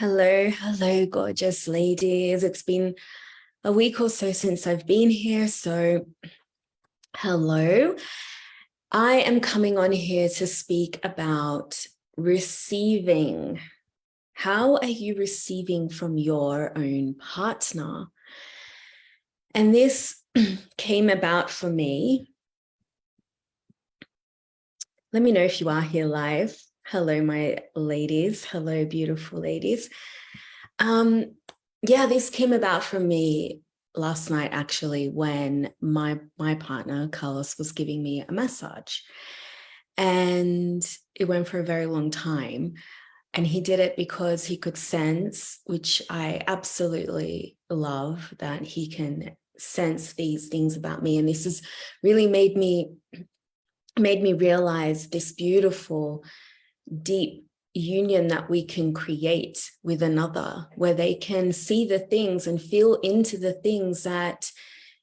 Hello, gorgeous ladies. It's been a week or so since I've been here. So, hello. I am coming on here to speak about receiving. How are you receiving from your own partner? And this came about for me. Let me know if you are here live. Hello, my ladies. Hello, beautiful ladies. Yeah, this came about for me last night, actually, when my partner, Carlos, was giving me a massage. And it went for a very long time. And he did it because he could sense, which I absolutely love, that he can sense these things about me. And this has really made me realize this beautiful, deep union that we can create with another, where they can see the things and feel into the things that,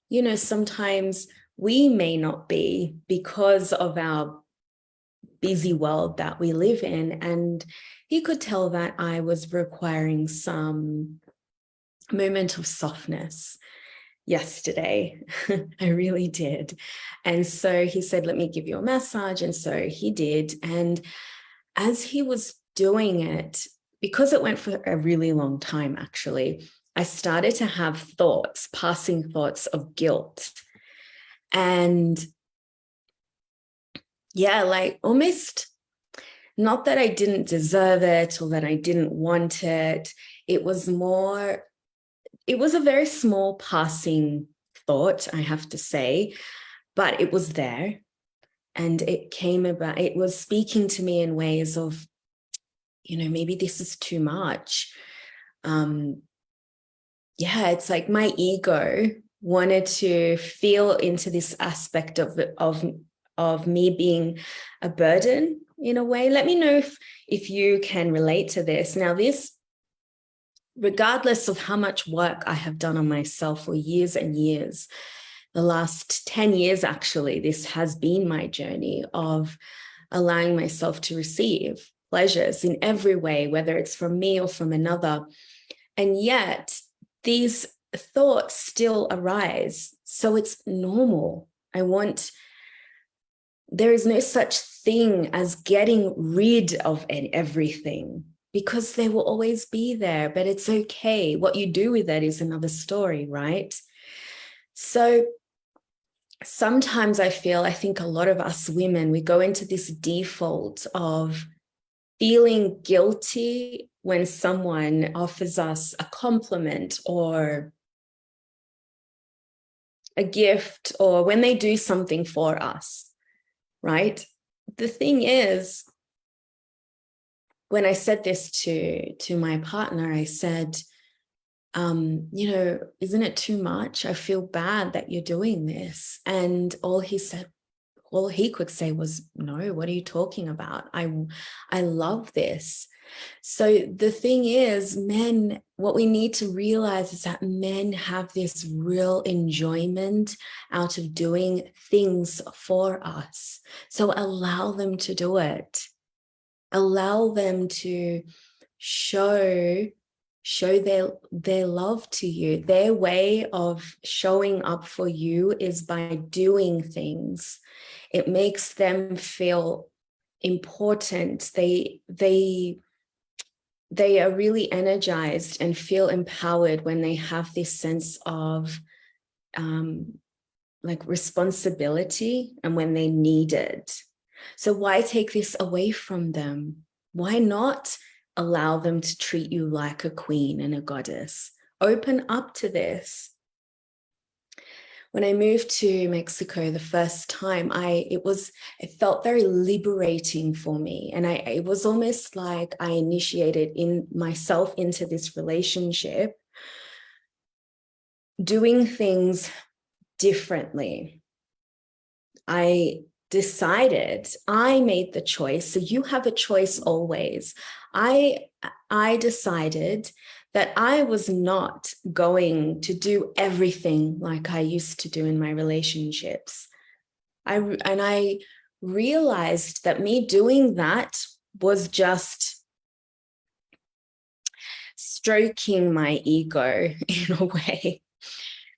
you know, sometimes we may not be because of our busy world that we live in. And he could tell that I was requiring some moment of softness yesterday. I really did. And so he said, let me give you a massage. And so he did. And as he was doing it, because it went for a really long time, actually, I started to have thoughts, passing thoughts of guilt. And yeah, like almost not that I didn't deserve it or that I didn't want it. It was more, it was a very small passing thought, I have to say, but it was there. And it came about, it was speaking to me in ways of, you know, maybe this is too much. Yeah, it's like my ego wanted to feel into this aspect of me being a burden in a way. Let me know if you can relate to this. Now, this, regardless of how much work I have done on myself for years and years, the last 10 years, actually, this has been my journey of allowing myself to receive pleasures in every way, whether it's from me or from another. And yet these thoughts still arise. So it's normal. There is no such thing as getting rid of everything, because they will always be there, but it's okay. What you do with it is another story, right? So sometimes I think a lot of us women, we go into this default of feeling guilty when someone offers us a compliment or a gift, or when they do something for us, right? The thing is, when I said this to my partner, I said, you know, isn't it too much? I feel bad that you're doing this. And all he could say was, no, what are you talking about? I love this. So the thing is, men, what we need to realize is that men have this real enjoyment out of doing things for us. So allow them to do it. Allow them to show their love to you. Their way of showing up for you is by doing things. It makes them feel important. They are really energized and feel empowered when they have this sense of like responsibility and when they need it. So why take this away from them? Why not allow them to treat you like a queen and a goddess? Open up to this. When I moved to Mexico the first time, it felt very liberating for me. And it was almost like I initiated in myself into this relationship, doing things differently. I made the choice. So you have a choice always. I decided that I was not going to do everything like I used to do in my relationships. I realized that me doing that was just stroking my ego in a way,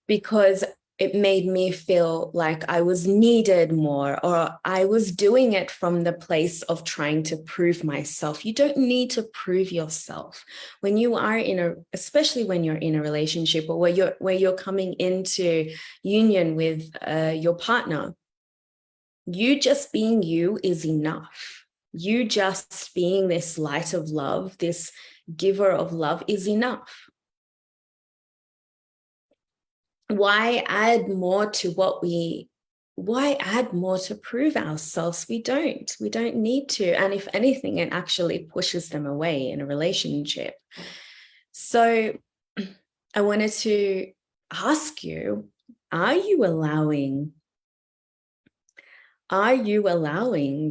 because it made me feel like I was needed more, or I was doing it from the place of trying to prove myself. You don't need to prove yourself when you are especially when you're in a relationship, or where you're coming into union with your partner. You just being you is enough. You just being this light of love, this giver of love is enough. Why add more to why add more to prove ourselves? We don't need to. And if anything, it actually pushes them away in a relationship. So I wanted to ask you, are you allowing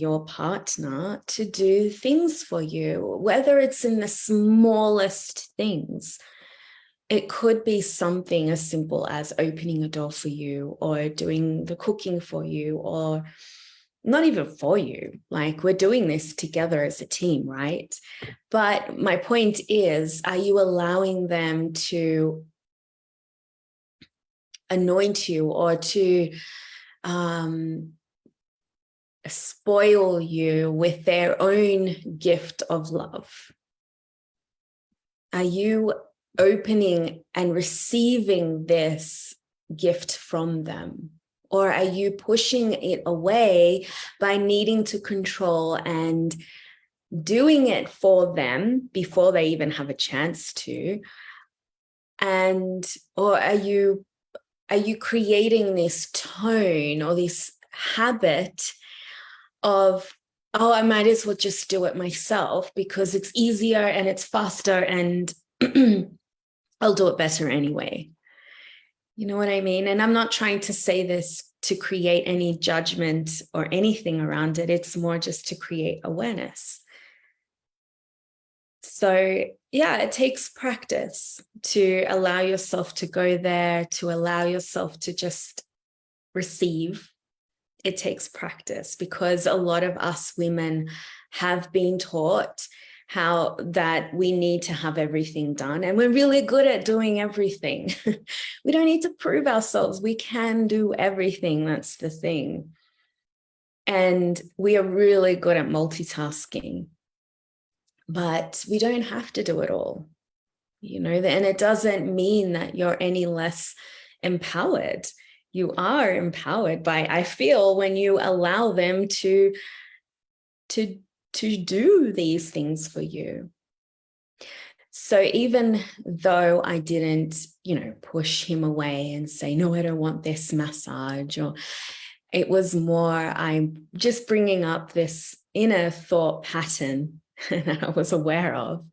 your partner to do things for you, whether it's in the smallest things? It could be something as simple as opening a door for you, or doing the cooking for you, or not even for you. Like, we're doing this together as a team, right? But my point is, are you allowing them to anoint you, or to spoil you with their own gift of love? Are you opening and receiving this gift from them? Or are you pushing it away by needing to control and doing it for them before they even have a chance to? Or are you creating this tone or this habit of, oh, I might as well just do it myself because it's easier and it's faster and I'll do it better anyway. You know what I mean? And I'm not trying to say this to create any judgment or anything around it. It's more just to create awareness. So yeah, it takes practice to allow yourself to go there, to allow yourself to just receive. It takes practice, because a lot of us women have been taught how that we need to have everything done, and we're really good at doing everything. We don't need to prove ourselves. We can do everything. That's the thing. And we are really good at multitasking, but we don't have to do it all, you know, and it doesn't mean that you're any less empowered. You are empowered by, I feel, when you allow them to do these things for you. So even though I didn't, push him away and say, no, I don't want this massage, or it was more, I'm just bringing up this inner thought pattern that I was aware of,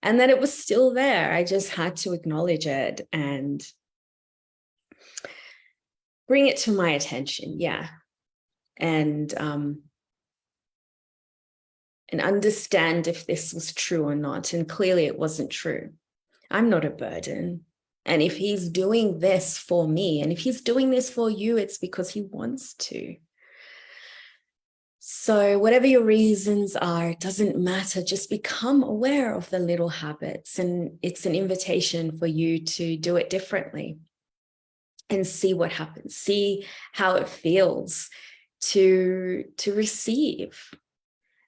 and that it was still there. I just had to acknowledge it and bring it to my attention. Yeah. And understand if this was true or not. And clearly it wasn't true. I'm not a burden. And if he's doing this for me, and if he's doing this for you, it's because he wants to. So whatever your reasons are, it doesn't matter. Just become aware of the little habits. And it's an invitation for you to do it differently and see what happens. See how it feels to receive.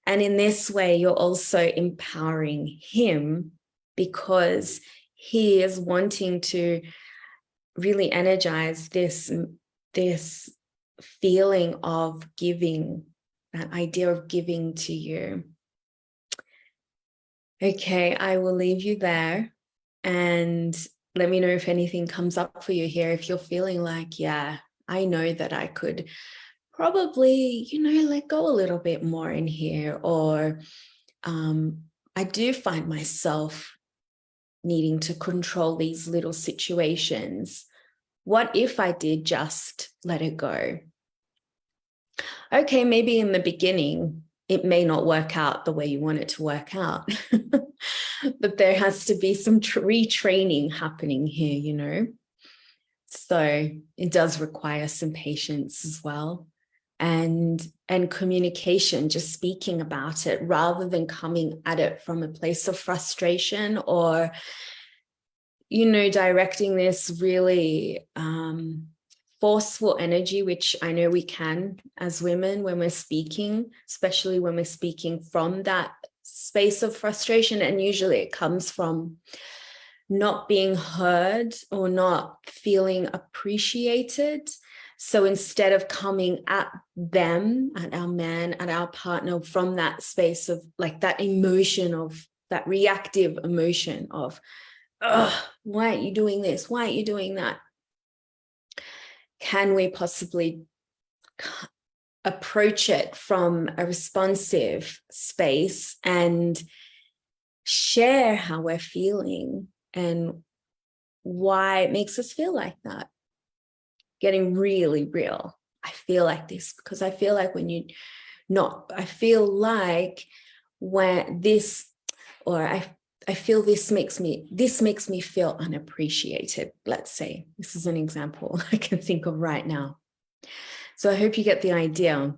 And in this way, you're also empowering him, because he is wanting to really energize this feeling of giving, that idea of giving to you. Okay, I will leave you there, and let me know if anything comes up for you here. If you're feeling like, yeah, I know that I could probably, let go a little bit more in here, or I do find myself needing to control these little situations. What if I did just let it go? Okay, maybe in the beginning, it may not work out the way you want it to work out, but there has to be some retraining happening here, So it does require some patience as well. and communication, just speaking about it rather than coming at it from a place of frustration or, directing this really forceful energy, which I know we can as women when we're speaking, especially when we're speaking from that space of frustration. And usually it comes from not being heard or not feeling appreciated. So instead of coming at them, at our man, at our partner from that space of like that emotion of that reactive emotion of, why aren't you doing this? Why aren't you doing that? Can we possibly approach it from a responsive space and share how we're feeling and why it makes us feel like that? Getting really real. I feel like this because I feel like I feel like when this, or I feel this makes me feel unappreciated. Let's say this is an example I can think of right now. So I hope you get the idea.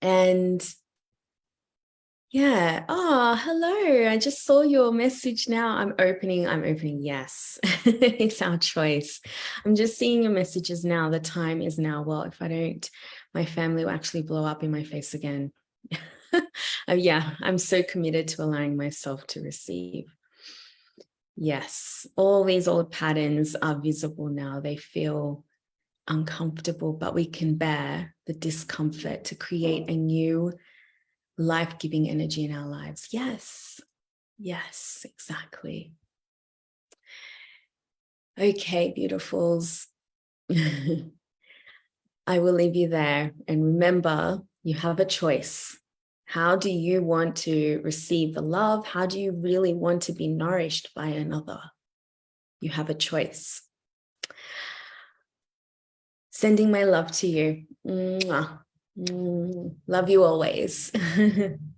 And yeah. Oh, hello. I just saw your message now. I'm opening. Yes, it's our choice. I'm just seeing your messages now. The time is now. Well, if I don't, my family will actually blow up in my face again. Yeah, I'm so committed to allowing myself to receive. Yes, all these old patterns are visible now. They feel uncomfortable, but we can bear the discomfort to create a new life-giving energy in our lives. Yes, exactly. Okay, beautifuls. I will leave you there. And remember, you have a choice. How do you want to receive the love? How do you really want to be nourished by another? You have a choice. Sending my love to you. Mwah. Love you always.